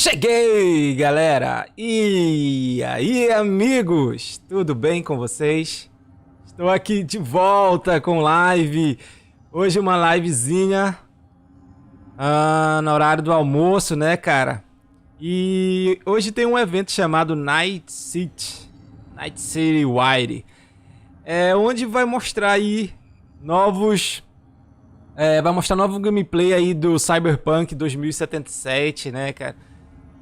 Cheguei, galera! E aí, amigos? Tudo bem com vocês? Estou aqui de volta com live. Hoje uma livezinha no horário do almoço, né, cara? E hoje tem um evento chamado Night City Wide. Onde vai mostrar aí novos... vai mostrar novo gameplay aí do Cyberpunk 2077, né, cara?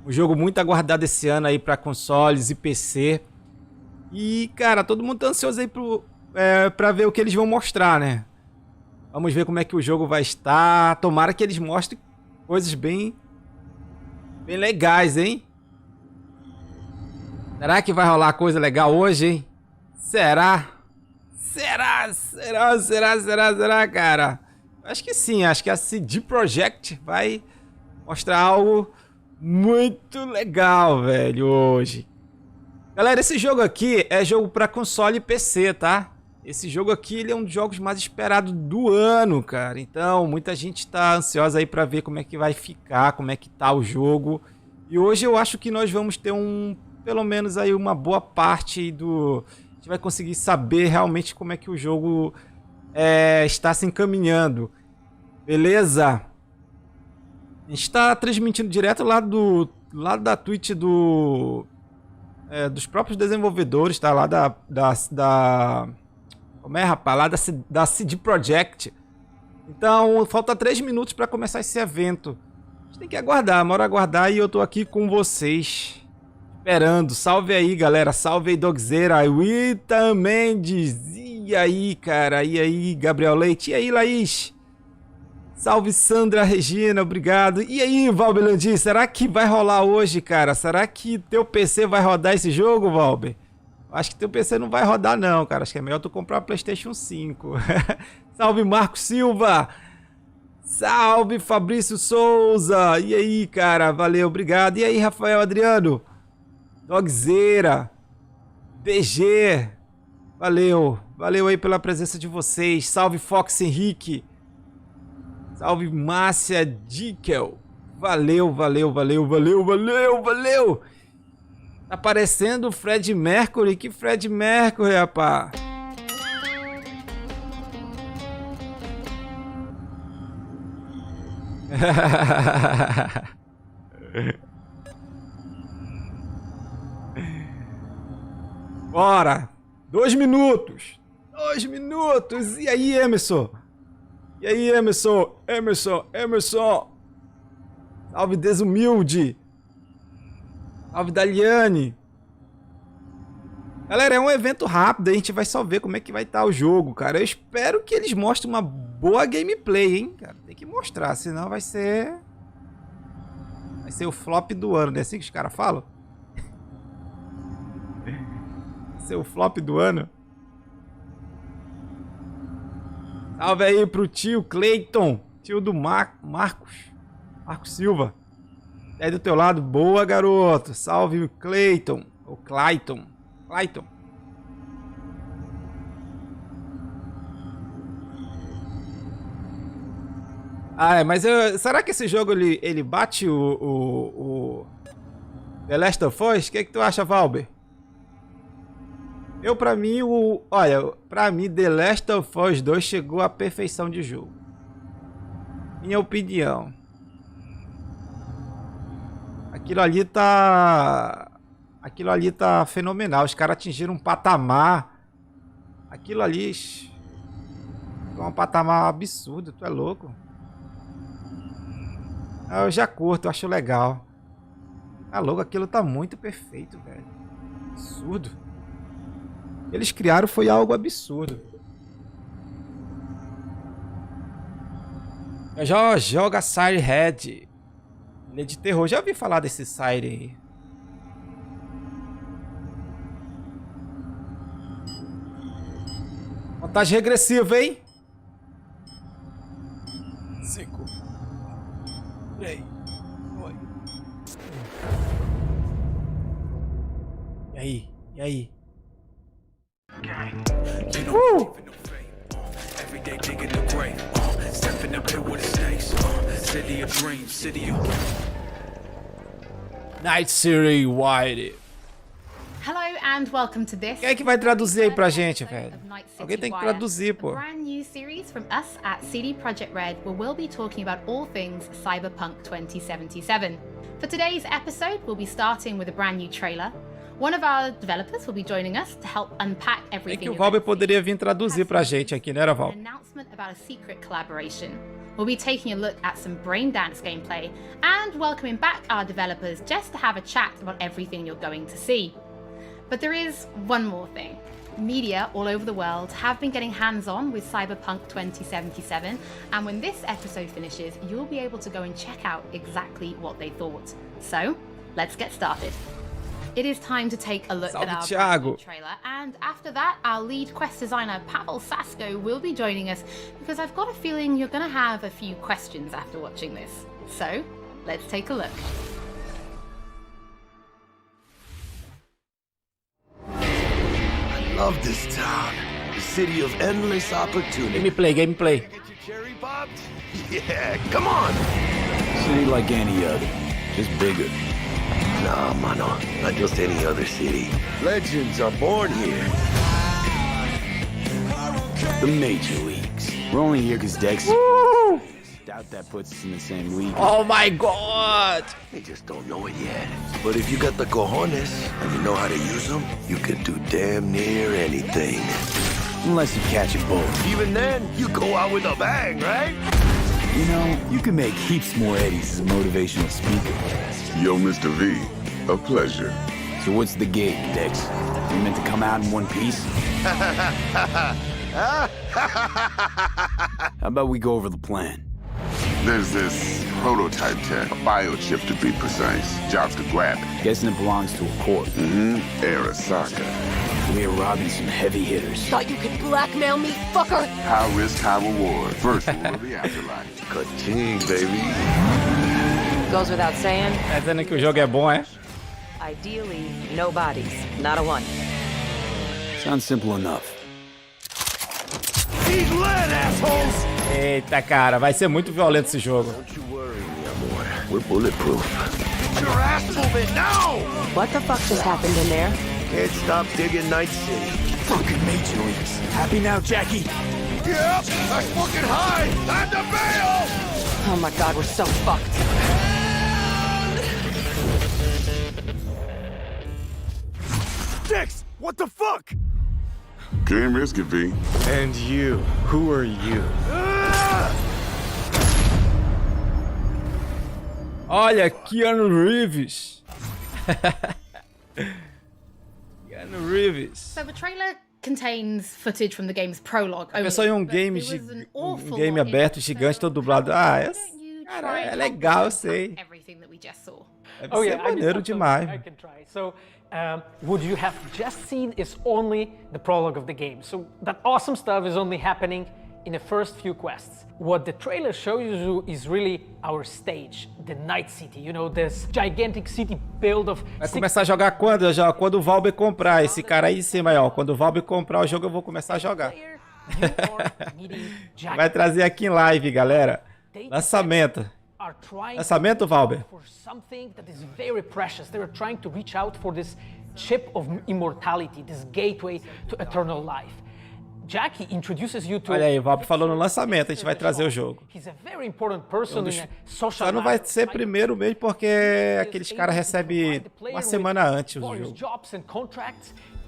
Um jogo muito aguardado esse ano aí para consoles e PC. E, cara, todo mundo tá ansioso aí pra ver o que eles vão mostrar, né? Vamos ver como é que o jogo vai estar. Tomara que eles mostrem coisas bem legais, hein? Será que vai rolar coisa legal hoje, hein? Será, cara? Acho que sim, acho que a CD Projekt vai mostrar algo muito legal, velho, hoje. Galera, esse jogo aqui é jogo para console e PC, tá? Esse jogo aqui ele é um dos jogos mais esperados do ano, cara. Então, muita gente tá ansiosa aí para ver como é que vai ficar, como é que tá o jogo. E hoje eu acho que nós vamos ter pelo menos aí uma boa parte do... A gente vai conseguir saber realmente como é que o jogo está se encaminhando. Beleza? A gente está transmitindo direto lá da Twitch dos próprios desenvolvedores, tá? Lá como é, rapaz? Lá da CD Projekt. Então, falta 3 minutos para começar esse evento. A gente tem que aguardar, bora aguardar e eu tô aqui com vocês. Esperando. Salve aí, galera. Salve aí, Dogzeira. Wita Mendes. E aí, cara? E aí, Gabriel Leite? E aí, Laís? Salve, Sandra Regina, obrigado. E aí, Valber, será que vai rolar hoje, cara? Será que teu PC vai rodar esse jogo, Valber? Acho que teu PC não vai rodar não, cara. Acho que é melhor tu comprar o PlayStation 5. Salve, Marco Silva. Salve, Fabrício Souza. E aí, cara? Valeu, obrigado. E aí, Rafael Adriano? Dogzeira. BG. Valeu. Valeu aí pela presença de vocês. Salve, Fox Henrique. Salve, Márcia Dickel. Valeu. Tá parecendo o Fred Mercury. Que Fred Mercury, rapaz? Bora. 2 minutos. 2 minutos. E aí, Emerson? E aí, Emerson? Salve, Desumilde. Salve, Daliane. Galera, é um evento rápido. A gente vai só ver como é que vai estar o jogo, cara. Eu espero que eles mostrem uma boa gameplay, hein, cara. Tem que mostrar, senão vai ser... Vai ser o flop do ano, não é assim que os caras falam? Vai ser o flop do ano. Salve aí pro tio Cleiton, tio do Marcos Silva. Aí do teu lado, boa, garoto. Salve, Cleiton, ou Clayton. Mas será que esse jogo ele bate o The Last of Us? O que tu acha, Valber? Pra mim, pra mim, The Last of Us 2 chegou à perfeição de jogo. Minha opinião. Aquilo ali tá fenomenal. Os caras atingiram um patamar. Aquilo ali é um patamar absurdo, tu é louco. Eu já curto, eu acho legal. Tá louco, aquilo tá muito perfeito, velho. Absurdo. Eles criaram foi algo absurdo. Já joga Siren Head. Ele é de terror. Já ouvi falar desse Siren aí. Contagem regressiva, hein? 5, 3, 2. E aí? Everyday digging the grave, stepping up here with the stakes, city of dreams, city of... Night City Wide. Hello and welcome to this. Quem é que vai traduzir aí pra gente, velho? Alguém tem que traduzir, pô. A brand new series from us at CD Projekt Red, where we'll be talking about all things Cyberpunk 2077. For today's episode, we'll be starting with a brand new trailer. One of our developers will be joining us to help unpack everything. É que o Valber poderia vir traduzir pra gente aqui, né, era, Val? Announcement about a secret collaboration. We'll be taking a look at some brain dance gameplay and welcoming back our developers just to have a chat about everything you're going to see. But there is one more thing. Media all over the world have been getting hands-on with Cyberpunk 2077, and when this episode finishes, you'll be able to go and check out exactly what they thought. So, let's get started. It is time to take a look at our trailer, and after that, our lead quest designer Pavel Sasko will be joining us because I've got a feeling you're going to have a few questions after watching this. So, let's take a look. I love this town, the city of endless opportunity. Gameplay. Get your cherry popped? Yeah, come on. City like any other, just bigger. Nah, mano, not just any other city. Legends are born here. The Major Leagues. We're only here because Dex... Woo! Doubt that puts us in the same league. Oh my god! They just don't know it yet. But if you got the cojones and you know how to use them, you can do damn near anything. Unless you catch a bullet. Even then, you go out with a bang, right? You know, you can make heaps more eddies as a motivational speaker. Yo, Mr. V, a pleasure. So what's the gig, Dex? You meant to come out in one piece? How about we go over the plan? There's this prototype tech, a biochip to be precise. Jobs to grab it. Guessing it belongs to a corp. Arasaka. We're robbing some heavy hitters. Thought you could blackmail me, fucker? High risk, high reward. First rule of the afterlife. Ka-ching, baby. Goes without saying. Tá dizendo que o jogo é bom, é? Ideally, no bodies, not a one. Sounds simple enough. He's led, assholes! Eita, cara, vai ser muito violento esse jogo. Don't you worry, mi amor. We're bulletproof. Get your ass moving now! What the fuck just happened in there? Can't stop digging Night City. Fucking Major Leagues. Happy now, Jackie? Yep, that's fucking high! Time to bail! Oh my god, we're so fucked. Dix, what the fuck? Can't risk it, V. And you, who are you? Olha, Keanu Reeves. Keanu Reeves. So the trailer contains footage from the game's prologue. É só um game, game aberto, gigante, todo dublado. Ah, cara, é legal, eu sei. Deve ser maneiro demais. I can try. So, what you have just seen is only the prologue of the game. So that awesome stuff is only happening in the first few quests. What the trailer shows you is really our stage, the Night City. You know, this gigantic city built of... Vai começar a jogar quando? Já, quando o Valber comprar. Esse cara aí em cima aí, ó. Quando o Valber comprar o jogo, eu vou começar a jogar. Vai trazer aqui em live, galera. Lançamento. Lançamento, Valber? For something that is very precious. They are trying to reach out for this chip of immortality, this gateway to eternal life. Jackie introduces you to... Olha aí, o Valber falou no lançamento, a gente vai trazer o jogo. He's a very important person in a social Só não vai ser primeiro mesmo porque aqueles caras recebem uma semana antes o jogo.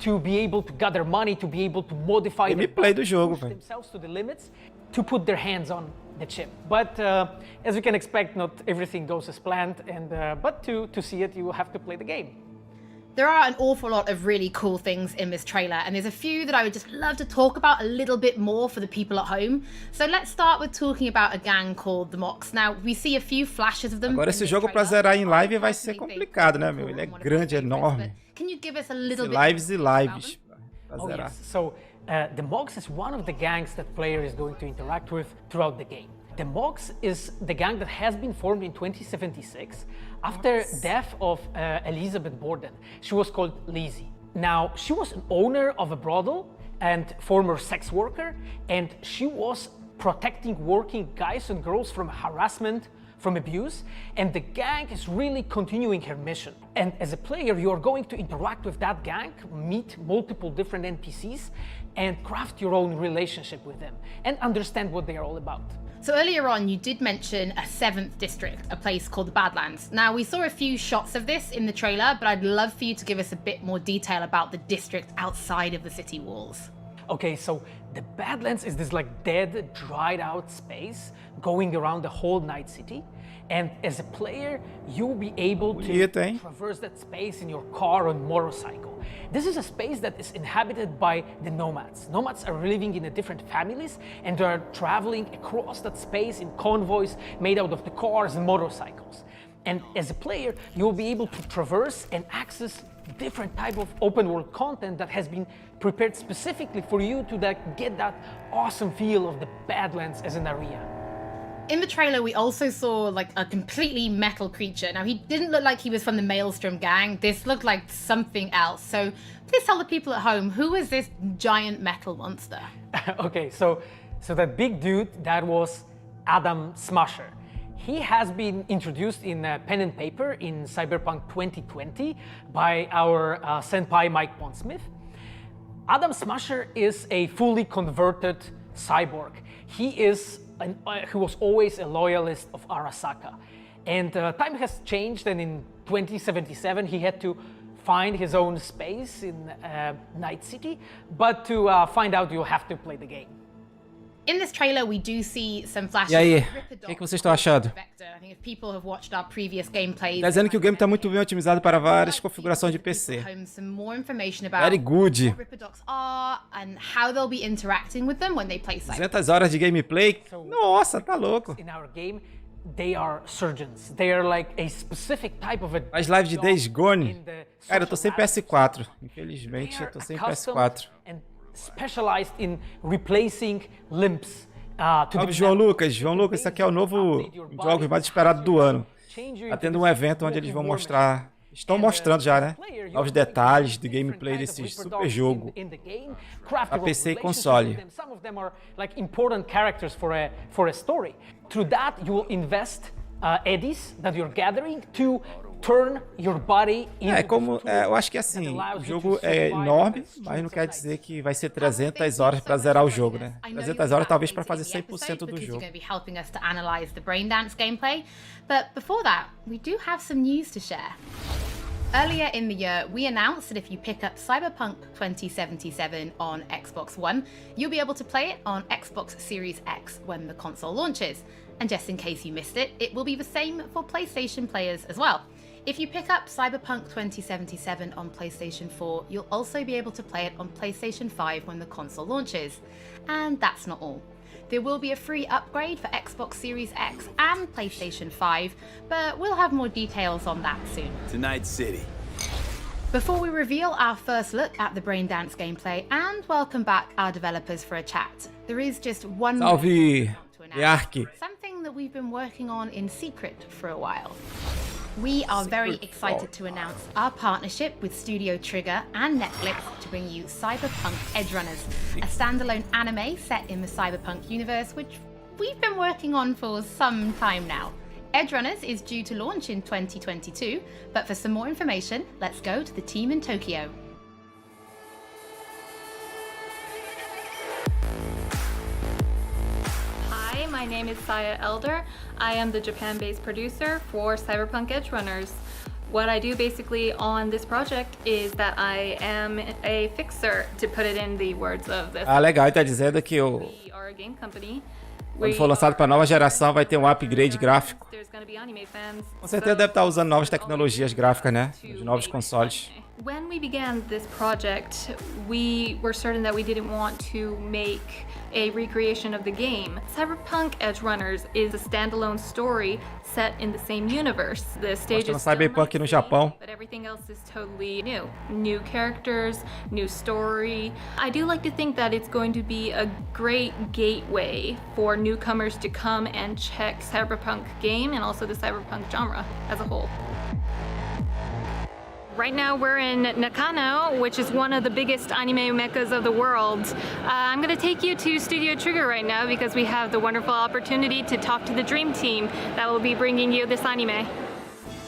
To be able to gather money, to be able to modify gameplay do jogo, velho. To the limits, to put their hands on the chip. But as you can expect, not everything goes as planned. And but to see it, you have to play the game. There are an awful lot of really cool things in this trailer, and there's a few that I would just love to talk about a little bit more for the people at home. So let's start with talking about a gang called the Mox. Now, we see a few flashes of them. Agora esse jogo pra zerar em live vai ser complicado, né, meu? Ele é grande, enorme. Can you give us a little bit lives e lives pra zerar. Yes. So, the Mox is one of the gangs that player is going to interact with throughout the game. The Mox is the gang that has been formed in 2076 after death of Elizabeth Borden. She was called Lizzie. Now, she was an owner of a brothel and former sex worker, and she was protecting working guys and girls from harassment, from abuse, and the gang is really continuing her mission. And as a player, you are going to interact with that gang, meet multiple different NPCs, and craft your own relationship with them, and understand what they are all about. So earlier on, you did mention a 7th district, a place called the Badlands. Now, we saw a few shots of this in the trailer, but I'd love for you to give us a bit more detail about the district outside of the city walls. Okay, so the Badlands is this like dead, dried out space going around the whole Night City. And as a player, you'll be able to traverse that space in your car or motorcycle. This is a space that is inhabited by the nomads. Nomads are living in different families, and they're traveling across that space in convoys made out of the cars and motorcycles. And as a player, you'll be able to traverse and access different type of open world content that has been prepared specifically for you to get that awesome feel of the Badlands as an area. In the trailer, we also saw like a completely metal creature. Now, he didn't look like he was from the Maelstrom gang. This looked like something else. So please tell the people at home, who is this giant metal monster? Okay, so that big dude, that was Adam Smasher. He has been introduced in pen and paper in Cyberpunk 2020 by our senpai Mike Pondsmith. Adam Smasher is a fully converted cyborg. He was always a loyalist of Arasaka. And time has changed, and in 2077 he had to find his own space in Night City. But to find out, you'll have to play the game. In this trailer, we do see some flashes. E aí, o que vocês estão achando? Tá dizendo que o game está muito bem otimizado para várias configurações de PC. Very good. 200 horas de gameplay? Nossa, tá louco. They are surgeons. They are like a specific type of a Faz live de Days Gone. Cara, eu tô sem PS4. Infelizmente, eu tô sem PS4. Specialized in replacing limbs. Salve, João Lucas, esse aqui é o novo jogo mais esperado do ano. Tá tendo um evento onde eles vão mostrar, estão mostrando já, né? Novos detalhes de gameplay desse super jogo pra PC e console. Some of them are like important characters for a story. Through that, you will invest eddies that you're gathering to turn your body into eu acho que assim, o jogo é enorme, mas não quer dizer que vai ser 300 horas para zerar o jogo, né? 300 horas talvez para fazer 100% do jogo. But before that, we do have some news to share. Earlier in the year, we announced that if you pick up Cyberpunk 2077 on Xbox One, you'll be able to play it on Xbox Series X when the console launches. And just in case you missed it, it will be the same for PlayStation players as well. If you pick up Cyberpunk 2077 on PlayStation 4, you'll also be able to play it on PlayStation 5 when the console launches. And that's not all. There will be a free upgrade for Xbox Series X and PlayStation 5, but we'll have more details on that soon. Tonight City. Before we reveal our first look at the Braindance gameplay and welcome back our developers for a chat, there is just one more thing to announce, something that we've been working on in secret for a while. We are very excited to announce our partnership with Studio Trigger and Netflix to bring you Cyberpunk Edgerunners, a standalone anime set in the Cyberpunk universe, which we've been working on for some time now. Edgerunners is due to launch in 2022, but for some more information, let's go to the team in Tokyo. Hi, my name is Saya Elder. I am the Japan-based producer for Cyberpunk Edgerunners. What I do basically on this project is that I am a fixer, to put it in the words of this. Legal, ele tá dizendo que We are a game company. quando for lançado para nova geração vai ter um upgrade gráfico. Com certeza deve estar usando novas tecnologias gráficas, né? Os novos consoles. When we began this project, we were certain that we didn't want to make a recreation of the game. Cyberpunk Edgerunners is a standalone story set in the same universe. The stage is Cyberpunk no Japão, but everything else is totally new. New characters, new story. I do like to think that it's going to be a great gateway for newcomers to come and check Cyberpunk game and also the Cyberpunk genre as a whole. Right now we're in Nakano, which is one of the biggest anime meccas of the world. I'm gonna take you to Studio Trigger right now because we have the wonderful opportunity to talk to the Dream Team that will be bringing you this anime.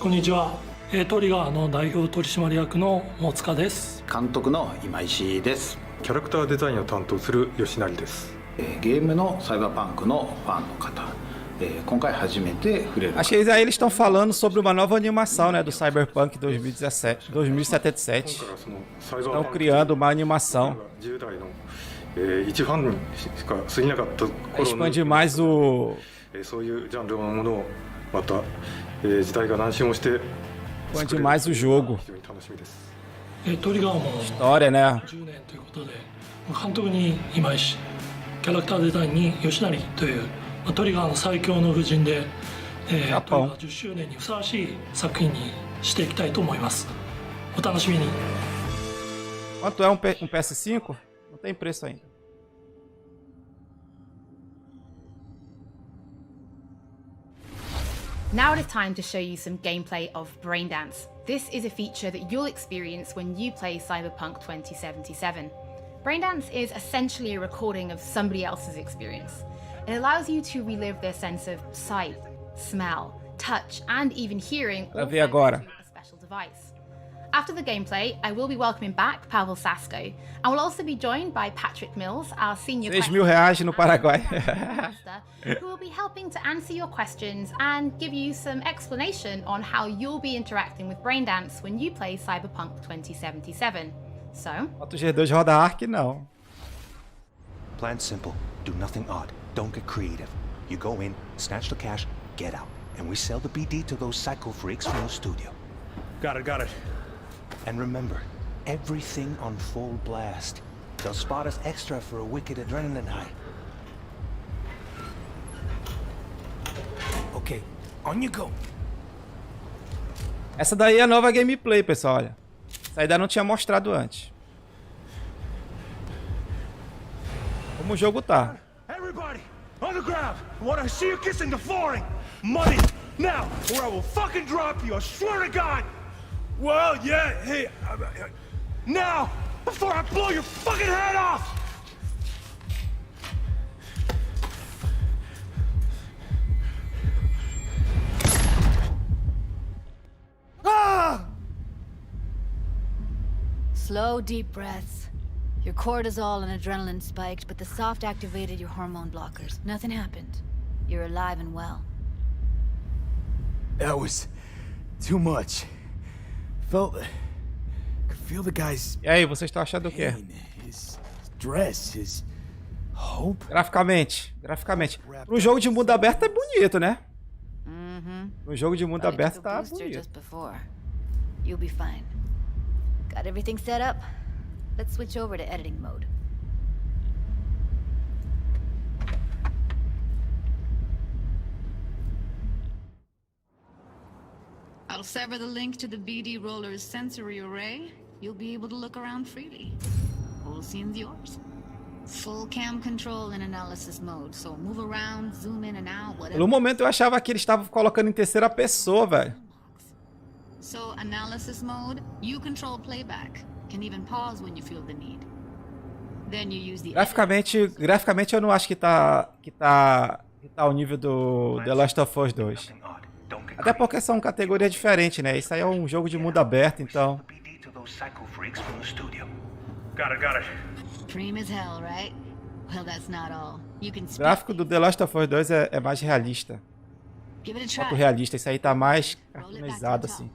こんにちは。トリガーの代表取締役の大塚です。監督の今石です。キャラクターデザインを担当する吉成です。ゲームのサイバーパンクのファンの方。今回初めて触れる。Achei aí eles estão falando sobre uma nova animação, né, do Cyberpunk 2077. Estão criando uma animação. Expande mais o expande mais o jogo. História, né? 監督に今石、キャラクターデザインに吉成というトリガーの最強の布陣で、トリガー10周年にふさわしい作品にしていきたいと思います。お楽しみに。Quanto é um PS5? Não tem preço ainda. Now it is time to show you some gameplay of Braindance. This is a feature that you'll experience when you play Cyberpunk 2077. Braindance is essentially a recording of somebody else's experience. It allows you to relive their sense of sight, smell, touch, and even hearing, all thanks to a special device. After the gameplay, I will be welcoming back Pavel Sasko, and we'll also be joined by Patrick Mills, our senior R$6.000 no Paraguai, who will be helping to answer your questions and give you some explanation on how you'll be interacting with Braindance when you play Cyberpunk 2077. So, Moto G2 roda Ark, não. Plan simple. Do nothing odd. Don't get creative. You go in, snatch the cash, get out, and we sell the BD to those psycho freaks from the studio. Got it. And remember, everything on full blast. They'll spot us extra for a wicked adrenaline high. Okay, on you go. Essa daí é a nova gameplay, pessoal, olha. Essa ainda não tinha mostrado antes. Como o jogo tá. Everybody, on the ground. I want to see you kissing the flooring. Money, now, or I will fucking drop you, I swear to God. Well, yeah, hey, now, before I blow your fucking head off! Ah! Slow, deep breaths. Your cortisol and adrenaline spiked, but the soft activated your hormone blockers. Nothing happened. You're alive and well. That was too much. Could feel the guy's. E aí, vocês estão achando o quê? His dress, his hope. Graficamente. Pro jogo de mundo aberto é bonito, né? No jogo de mundo aberto tá bonito. You'll be fine. Got everything set up? Let's switch over to editing mode. I'll sever the link to the BD Roller's sensory array. You'll be able to look around freely. Whole scene's yours. Full cam control in analysis mode, so move around, zoom in and out, whatever. No momento eu achava que eles estavam colocando em terceira pessoa, velho. So analysis mode, you control playback. Can even pause when you feel the need. Then you use the Graficamente eu não acho que tá ao nível do The Last of Us 2. Até porque são categorias diferentes, né? Isso aí é um jogo de mundo aberto, então. O gráfico do The Last of Us 2 é mais realista. Fotorrealista, isso aí tá mais cartoonizado, assim.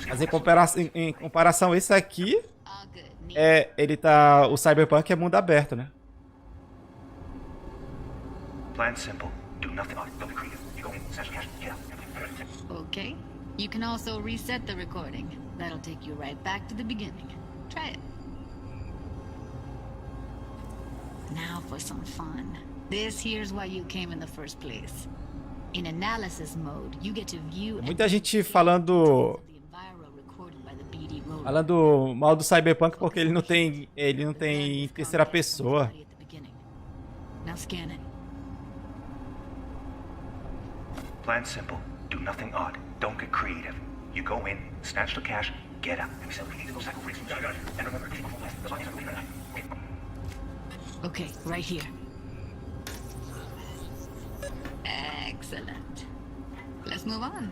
Mas em comparação, esse aqui o Cyberpunk é mundo aberto, né? Plan simple. Do nothing odd. Don't be creative. You go in, snatch the cash, get out. Okay. You can also reset the recording. That'll take you right back to the beginning. Try it. Now for some fun. This here's why you came in the first place. In analysis mode, you get to view. Muita gente falando mal do Cyberpunk porque ele não tem terceira pessoa. Now scan it. Plan simple. Do nothing odd. Don't get creative. You go in, snatch the cash, get out, and we said we need to go psycho freaks from Seja. And remember, keep them last. That's why I'm going to Okay, right here. Excellent. Let's move on.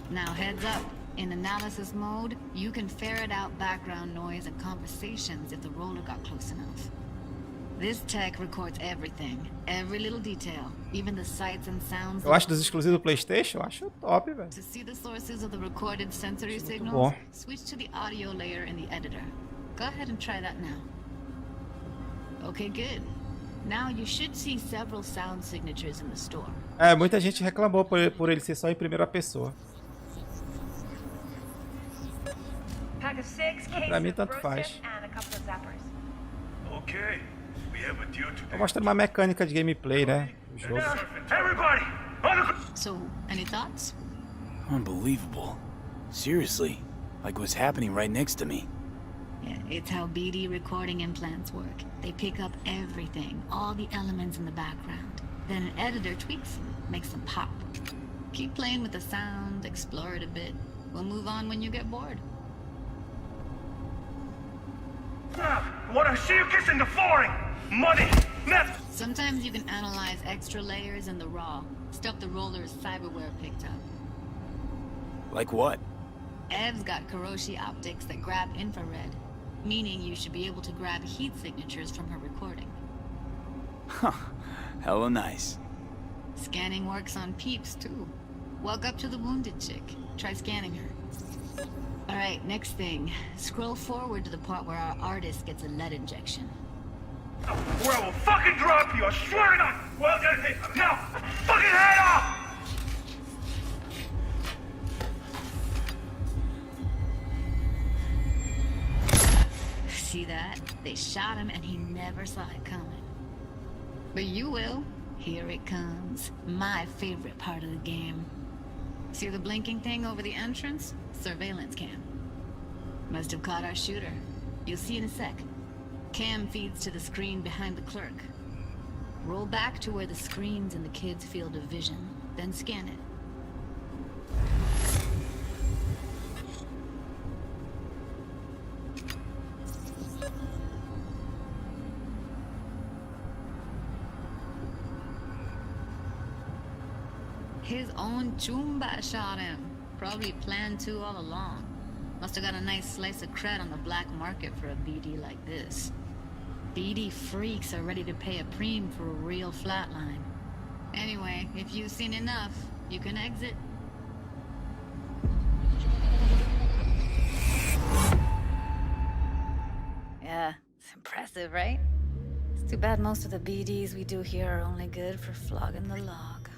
Now heads up. In analysis mode, you can ferret out background noise and conversations if the roller got close enough. This tech records everything, every little detail, even the sights and sounds. Eu acho dos exclusivos do PlayStation, eu acho top, velho. To see the sources of the recorded sensory signals, bom. switch to the audio layer in the editor. Go ahead and try that now. Okay, good. Now you should see several sound signatures in the store. É, muita gente reclamou por ele ser só em primeira pessoa. Pra mim, tanto faz. Okay. We have a deal today. Tô mostrando uma mecânica de gameplay, né? Do jogo. Everybody! So, any thoughts? Unbelievable. Seriously, like what's happening right next to me. Yeah, it's how BD recording implants work. They pick up everything, all the elements in the background. Then an editor tweaks them, makes them pop. Keep playing with the sound, explore it a bit. We'll move on when you get bored. What I see you kissing the flooring! Money! Net! Sometimes you can analyze extra layers in the raw, stuff the roller's cyberware picked up. Like what? Ev's got Kiroshi optics that grab infrared, meaning you should be able to grab heat signatures from her recording. Huh. Hella nice. Scanning works on peeps, too. Walk up to the wounded chick. Try scanning her. Alright, next thing. Scroll forward to the part where our artist gets a lead injection. Where I will fucking drop you, I swear to God! Well, now, fucking head off! See that? They shot him and he never saw it coming. But you will. Here it comes. My favorite part of the game. See the blinking thing over the entrance? Surveillance cam. Must have caught our shooter. You'll see in a sec. Cam feeds to the screen behind the clerk. Roll back to where the screen's in the kid's field of vision, then scan it. His own Chumba shot him. Probably planned to all along. Must have got a nice slice of cred on the black market for a BD like this. BD freaks are ready to pay a preem for a real flatline. Anyway, if you've seen enough, you can exit. Yeah, it's impressive, right? It's too bad most of the BDs we do here are only good for flogging the log.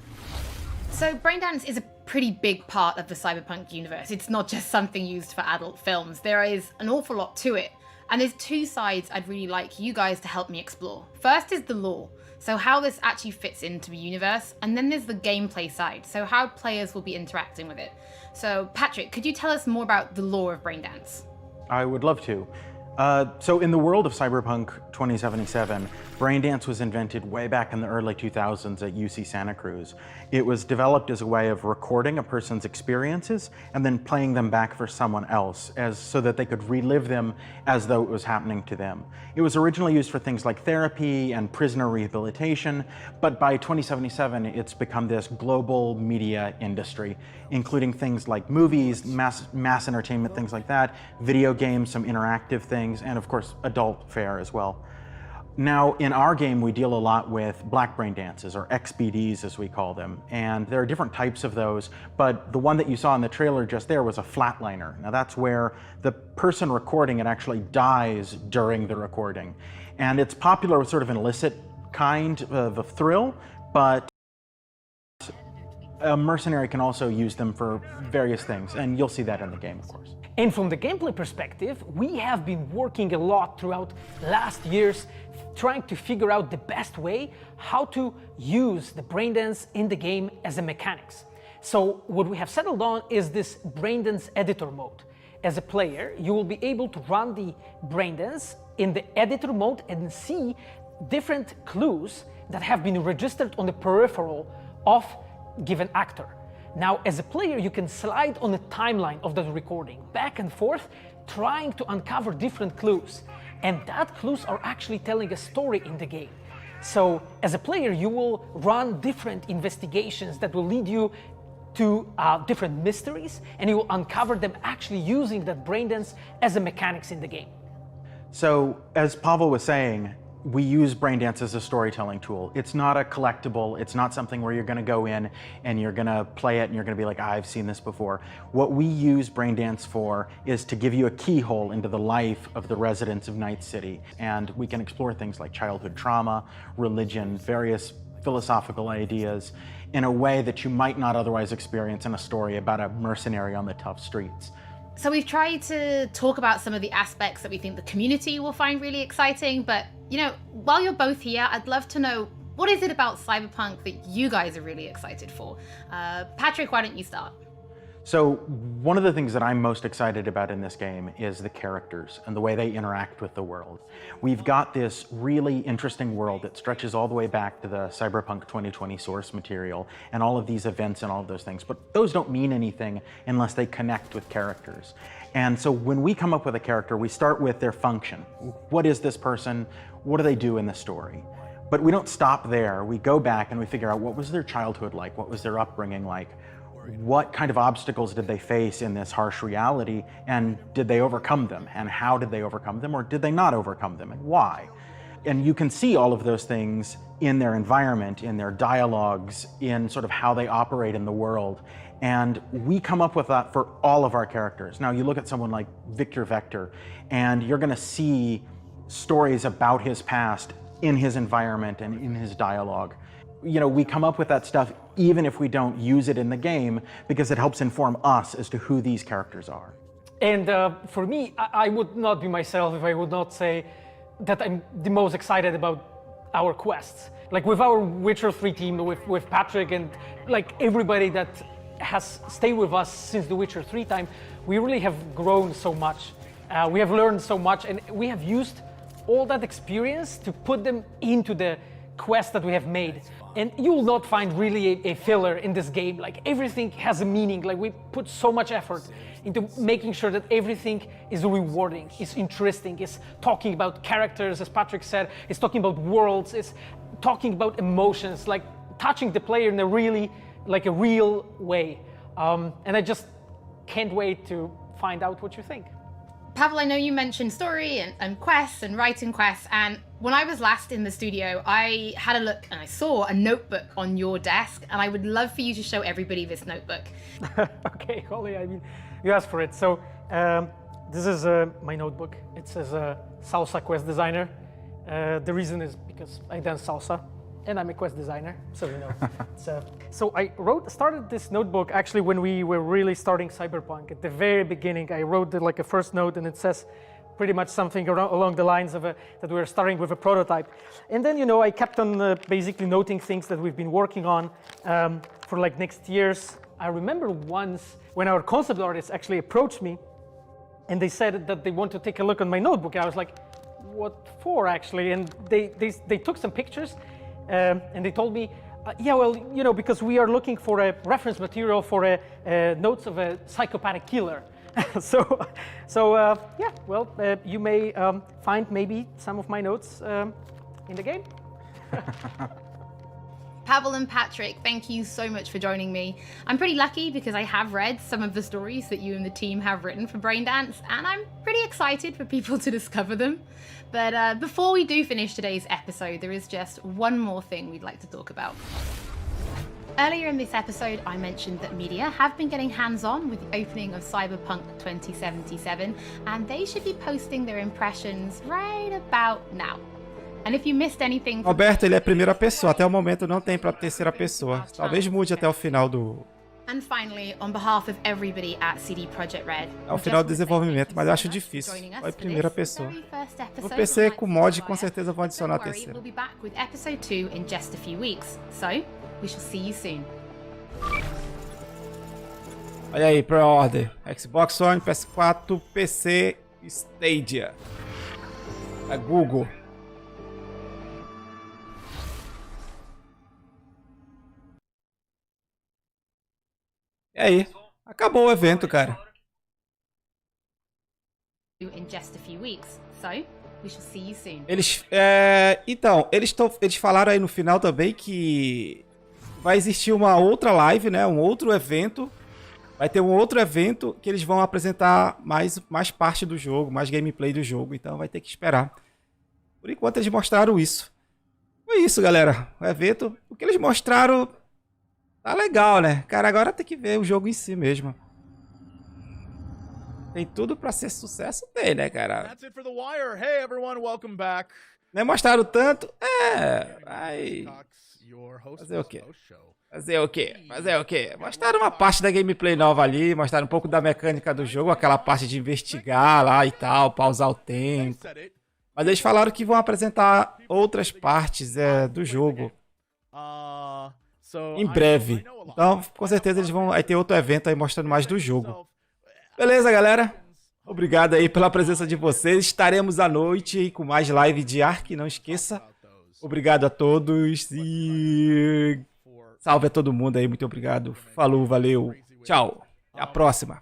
So Braindance is a pretty big part of the Cyberpunk universe. It's not just something used for adult films. There is an awful lot to it. And there's two sides I'd really like you guys to help me explore. First is the lore, so how this actually fits into the universe. And then there's the gameplay side, so how players will be interacting with it. So Patrick, could you tell us more about the lore of Braindance? I would love to. So in the world of Cyberpunk 2077, Braindance was invented way back in the early 2000s at UC Santa Cruz. It was developed as a way of recording a person's experiences and then playing them back for someone else so that they could relive them as though it was happening to them. It was originally used for things like therapy and prisoner rehabilitation, but by 2077 it's become this global media industry, including things like movies, mass entertainment, things like that, video games, some interactive things, and of course adult fare as well. Now, in our game, we deal a lot with black brain dances, or XBDs as we call them, and there are different types of those, but the one that you saw in the trailer just there was a flatliner. Now that's where the person recording it actually dies during the recording. And it's popular with sort of an illicit kind of a thrill, but a mercenary can also use them for various things, and you'll see that in the game, of course. And from the gameplay perspective, we have been working a lot throughout last years trying to figure out the best way how to use the Braindance in the game as a mechanics. So what we have settled on is this Braindance editor mode. As a player, you will be able to run the Braindance in the editor mode and see different clues that have been registered on the peripheral of given actor. Now, as a player, you can slide on the timeline of that recording, back and forth, trying to uncover different clues. And that clues are actually telling a story in the game. So, as a player, you will run different investigations that will lead you to different mysteries, and you will uncover them actually using that brain dance as a mechanics in the game. So, as Pavel was saying, we use Braindance as a storytelling tool. It's not a collectible. It's not something where you're going to go in and you're going to play it and you're going to be like, I've seen this before. What we use Braindance for is to give you a keyhole into the life of the residents of Night City. And we can explore things like childhood trauma, religion, various philosophical ideas in a way that you might not otherwise experience in a story about a mercenary on the tough streets. So we've tried to talk about some of the aspects that we think the community will find really exciting, but you know, while you're both here, I'd love to know, what is it about Cyberpunk that you guys are really excited for? Patrick, why don't you start? So one of the things that I'm most excited about in this game is the characters and the way they interact with the world. We've got this really interesting world that stretches all the way back to the Cyberpunk 2020 source material and all of these events and all of those things, but those don't mean anything unless they connect with characters. And so when we come up with a character, we start with their function. What is this person? What do they do in the story? But we don't stop there. We go back and we figure out, what was their childhood like? What was their upbringing like? What kind of obstacles did they face in this harsh reality, and did they overcome them? And how did they overcome them, or did they not overcome them, and why? And you can see all of those things in their environment, in their dialogues, in sort of how they operate in the world. And we come up with that for all of our characters. Now, you look at someone like Victor Vector, and you're going to see stories about his past in his environment and in his dialogue. You know, we come up with that stuff even if we don't use it in the game, because it helps inform us as to who these characters are. And for me, I would not be myself if I would not say that I'm the most excited about our quests. Like with our Witcher 3 team, with Patrick and like everybody that has stayed with us since the Witcher 3 time, we really have grown so much. We have learned so much, and we have used all that experience to put them into the quest that we have made. And you will not find really a filler in this game. Like everything has a meaning. Like we put so much effort into making sure that everything is rewarding, is interesting, is talking about characters, as Patrick said, is talking about worlds, is talking about emotions, like touching the player in a really, like a real way. And I just can't wait to find out what you think. Pavel, I know you mentioned story and quests and writing quests, and when I was last in the studio, I had a look and I saw a notebook on your desk, and I would love for you to show everybody this notebook. Okay, Holly, I mean, you asked for it. So this is my notebook. It says Salsa Quest Designer. The reason is because I dance salsa, and I'm a quest designer, so you know. So I started this notebook actually when we were really starting Cyberpunk. At the very beginning, I wrote like a first note, and it says pretty much something along the lines of that we were starting with a prototype. And then, you know, I kept on basically noting things that we've been working on for like next years. I remember once when our concept artists actually approached me, and they said that they want to take a look on my notebook. I was like, what for actually? And they took some pictures, and they told me, yeah, well, you know, because we are looking for a reference material for notes of a psychopathic killer. Yeah, well, you may find maybe some of my notes in the game. Pavel and Patrick, thank you so much for joining me. I'm pretty lucky because I have read some of the stories that you and the team have written for Braindance, and I'm pretty excited for people to discover them. But before we do finish today's episode, there is just one more thing we'd like to talk about. Earlier in this episode, I mentioned that media have been getting hands-on with the opening of Cyberpunk 2077, and they should be posting their impressions right about now. And if you missed anything... Roberto, ele é primeira pessoa. Até o momento não tem para terceira pessoa. Talvez mude até o final do... And finally, on behalf of everybody at CD Projekt Red, É o final do desenvolvimento, mas eu acho difícil. Vai primeira pessoa. No PC, com mod, com certeza vão adicionar a terceira. We'll be back with episode 2 in just a few weeks. So, we shall see you soon. Olha aí, pré-order. Xbox One, PS4, PC, Stadia. É Google. E aí, acabou o evento, cara. In just a few weeks, so we shall see you soon. Eles falaram aí no final também que vai existir uma outra live, né? Um outro evento. Vai ter um outro evento que eles vão apresentar mais parte do jogo, mais gameplay do jogo. Então vai ter que esperar. Por enquanto eles mostraram isso. Foi isso, galera. O evento, o que eles mostraram tá legal, né? Cara, agora tem que ver o jogo em si mesmo. Tem tudo pra ser sucesso, tem, né, cara? That's it for the wire. Hey everyone, welcome back. Não mostraram tanto? Aí... Fazer o quê? Fazer o quê? Mostraram uma parte da gameplay nova ali, mostraram um pouco da mecânica do jogo, aquela parte de investigar lá e tal, pausar o tempo. Mas eles falaram que vão apresentar outras partes do jogo em breve. Então, com certeza eles vão ter outro evento aí mostrando mais do jogo. Beleza, galera? Obrigado aí pela presença de vocês. Estaremos à noite aí com mais live de Ark, não esqueça. Obrigado a todos e salve a todo mundo aí, muito obrigado. Falou, valeu, tchau. Até a próxima.